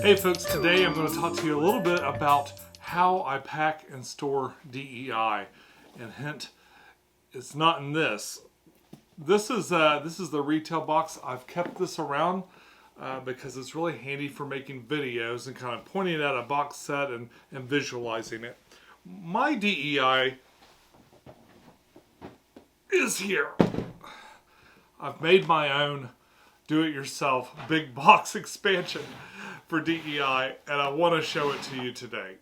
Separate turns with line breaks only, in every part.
Hey folks, today I'm going to talk to you a little bit about how I pack and store DEI. And hint, it's not in this. This is the retail box. I've kept this around because it's really handy for making videos and kind of pointing at a box set and visualizing it. My DEI is here. I've made my own do-it-yourself big box expansion for DEI, and I want to show it to you today.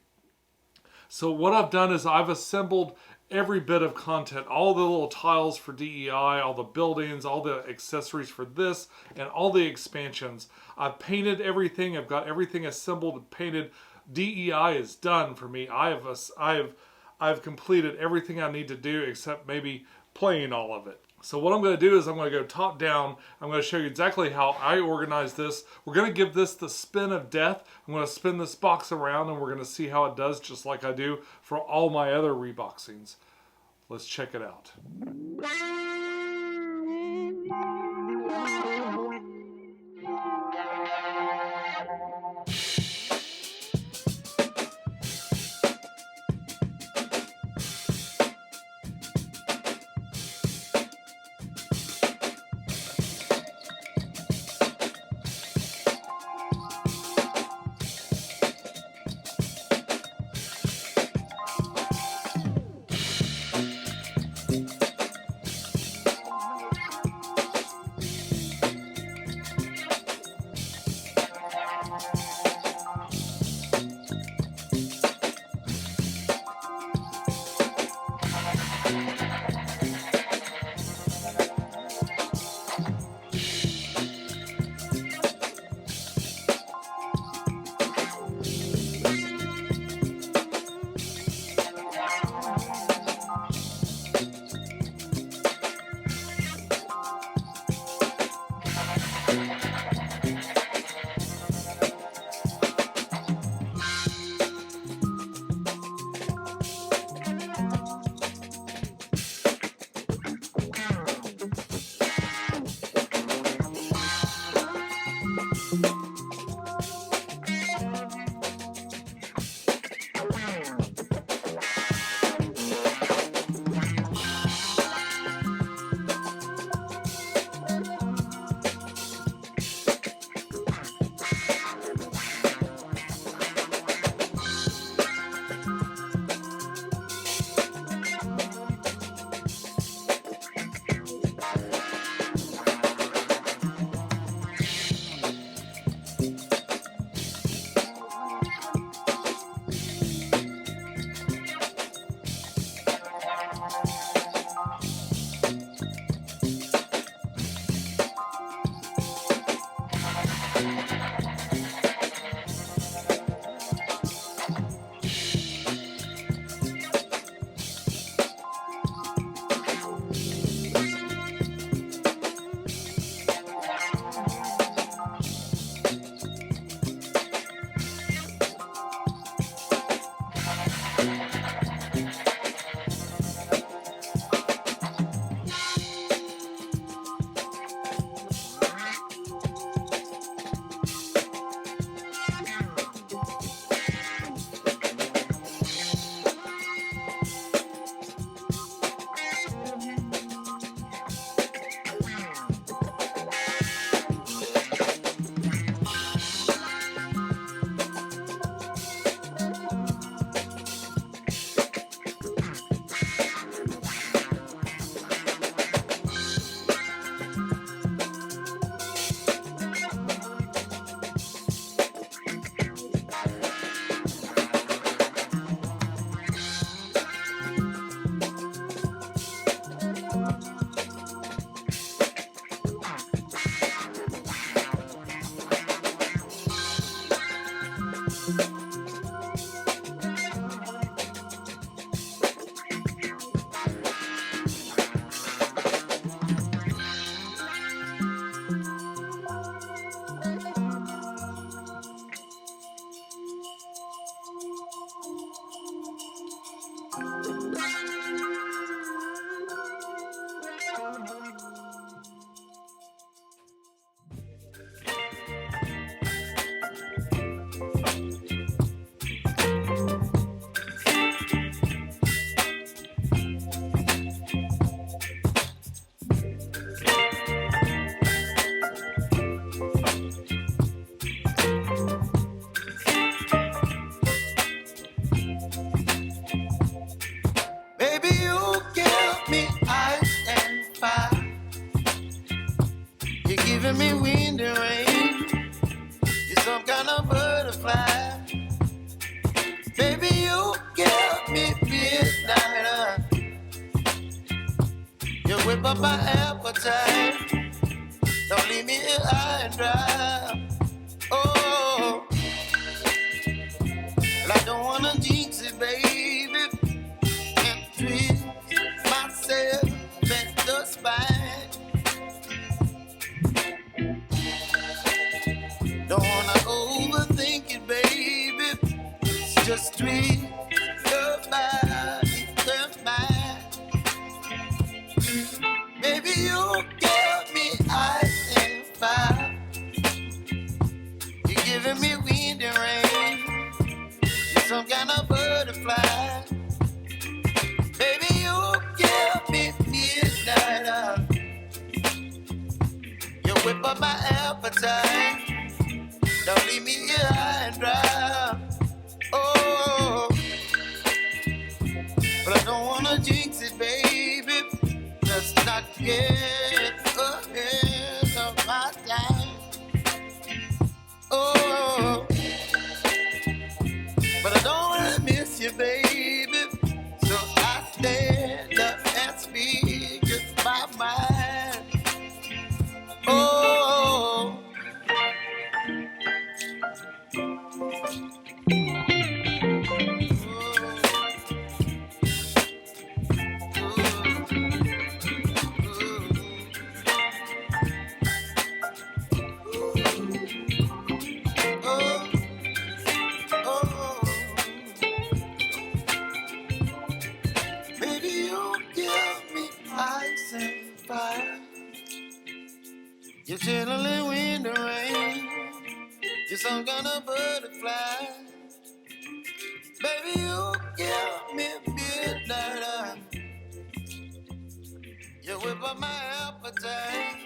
So what I've done is I've assembled every bit of content, all the little tiles for DEI, all the buildings, all the accessories for this, and all the expansions. I've painted everything. I've got everything assembled and painted. DEI is done for me. I've completed everything I need to do except maybe playing all of it. So what I'm going to do is I'm going to go top down. I'm going to show you exactly how I organize this. We're going to give this the spin of death. I'm going to spin this box around and we're going to see how it does, just like I do for all my other reboxings. Let's check it out.
some kind of butterfly. Baby, you give me midnight. You whip up my appetite. Don't leave me here high and dry. Oh, well, I don't wanna jinx it, baby. And twist myself at the spine. Don't wanna overthink it, baby. It's just twist your body, your mind. Baby, you give me ice and fire. You're giving me wind and rain. You're some kind of butterfly. Baby, you give me midnight. You whip up my appetite. Don't leave me here high and dry. Oh, but I don't wanna jinx it, baby. Let's not get ahead of my time. Oh, but I don't wanna miss you, baby. So I stand up and speak just my mind. Oh. Baby, you give me ice and fire. You're chilling wind and rain. You're some kind of butterfly. Baby, you give me midnight. You whip up my appetite.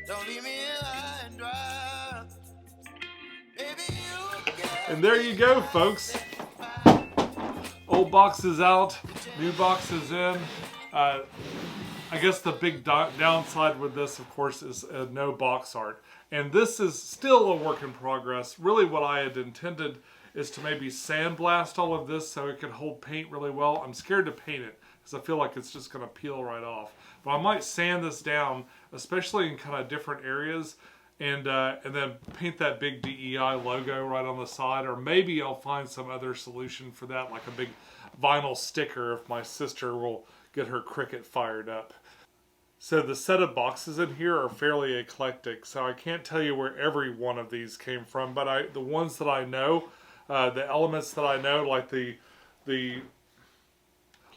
Don't leave me here high and dry. Baby, you give
And there you go, folks. Old box is out, new box is in. I guess the big downside with this, of course, is no box art. And this is still a work in progress. Really what I had intended is to maybe sandblast all of this so it could hold paint really well. I'm scared to paint it because I feel like it's just going to peel right off. But I might sand this down, especially in kind of different areas, and then paint that big DEI logo right on the side, or maybe I'll find some other solution for that, like a big vinyl sticker if my sister will get her Cricut fired up. So the set of boxes in here are fairly eclectic, so I can't tell you where every one of these came from, but the ones that I know, the elements that I know, like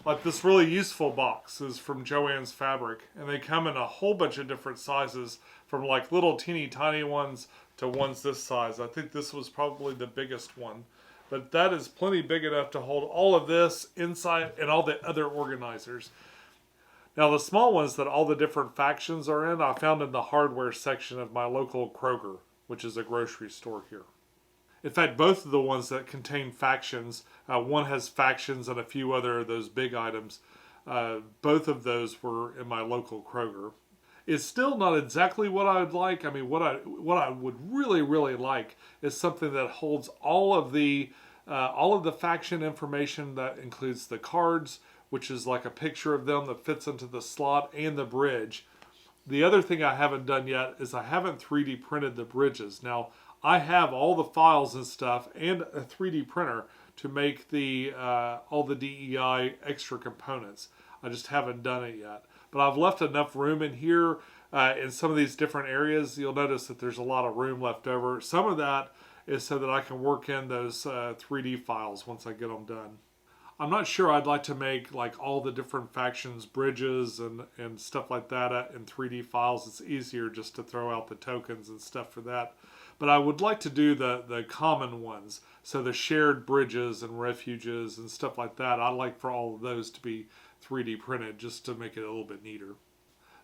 like this really useful box is from Joann's Fabric, and they come in a whole bunch of different sizes, from like little teeny tiny ones to ones this size. I think this was probably the biggest one, but that is plenty big enough to hold all of this inside and all the other organizers. Now the small ones that all the different factions are in, I found in the hardware section of my local Kroger, which is a grocery store here. In fact, both of the ones that contain factions, one has factions and a few other of those big items, both of those were in my local Kroger. It's still not exactly what I'd like. I mean, what I would really, really like is something that holds all of the faction information. That includes the cards, which is like a picture of them that fits into the slot, and the bridge. The other thing I haven't done yet is I haven't 3D printed the bridges. Now, I have all the files and stuff and a 3D printer to make all the DEI extra components. I just haven't done it yet. But I've left enough room in here in some of these different areas. You'll notice that there's a lot of room left over. Some of that is so that I can work in those 3D files once I get them done. I'm not sure I'd like to make like all the different factions bridges and stuff like that in 3D files. It's easier just to throw out the tokens and stuff for that. But I would like to do the common ones. So the shared bridges and refuges and stuff like that, I'd like for all of those to be 3D printed just to make it a little bit neater.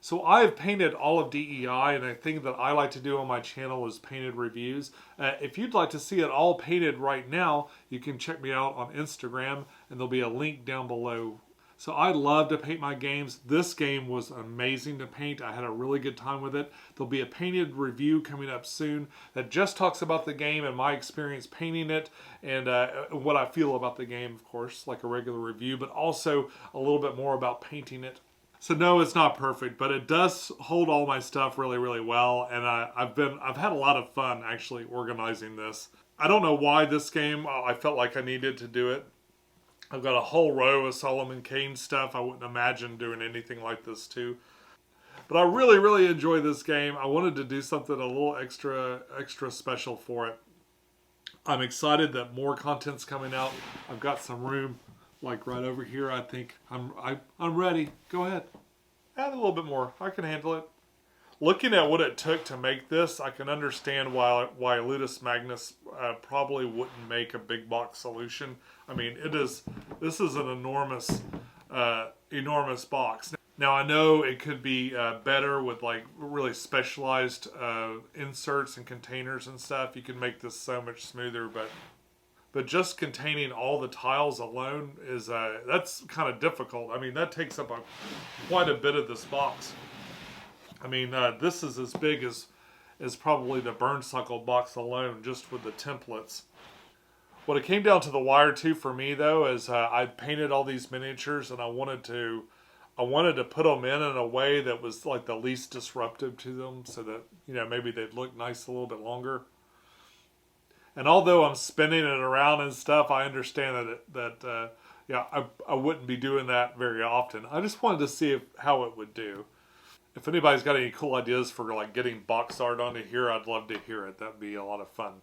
So I've painted all of DEI, and a thing that I like to do on my channel is painted reviews. If you'd like to see it all painted right now, you can check me out on Instagram, and there'll be a link down below. So I love to paint my games. This game was amazing to paint. I had a really good time with it. There'll be a painted review coming up soon that just talks about the game and my experience painting it and what I feel about the game, of course, like a regular review, but also a little bit more about painting it. So no, it's not perfect, but it does hold all my stuff really, really well, and I've had a lot of fun actually organizing this. I don't know why this game, I felt like I needed to do it. I've got a whole row of Solomon Kane stuff. I wouldn't imagine doing anything like this too. But I really, really enjoy this game. I wanted to do something a little extra special for it. I'm excited that more content's coming out. I've got some room, like right over here. I think I'm ready. Go ahead. Add a little bit more. I can handle it. Looking at what it took to make this, I can understand why Ludus Magnus probably wouldn't make a big box solution. I mean, this is an enormous box. Now I know it could be better with like really specialized inserts and containers and stuff. You can make this so much smoother, but just containing all the tiles alone is that's kind of difficult. I mean, that takes up quite a bit of this box. I mean, this is as big as probably the Burnsuckle box alone, just with the templates. What it came down to the wire too for me though is I painted all these miniatures and I wanted to put them in a way that was like the least disruptive to them, so that maybe they'd look nice a little bit longer. And although I'm spinning it around and stuff, I understand that I wouldn't be doing that very often. I just wanted to see how it would do. If anybody's got any cool ideas for like getting box art onto here, I'd love to hear it. That'd be a lot of fun.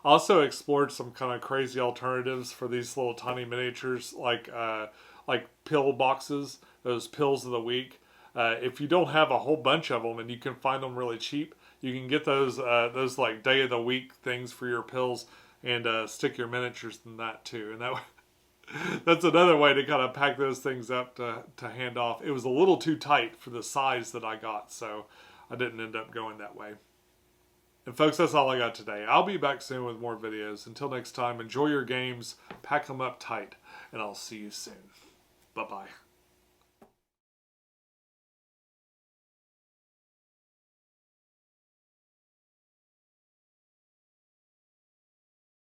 I also explored some kind of crazy alternatives for these little tiny miniatures, like pill boxes, those pills of the week. If you don't have a whole bunch of them and you can find them really cheap, you can get those like day of the week things for your pills and stick your miniatures in that too. And that's another way to kind of pack those things up to hand off. It was a little too tight for the size that I got, so I didn't end up going that way. And folks, that's all I got today. I'll be back soon with more videos. Until next time, enjoy your games, pack them up tight, and I'll see you soon. Bye-bye.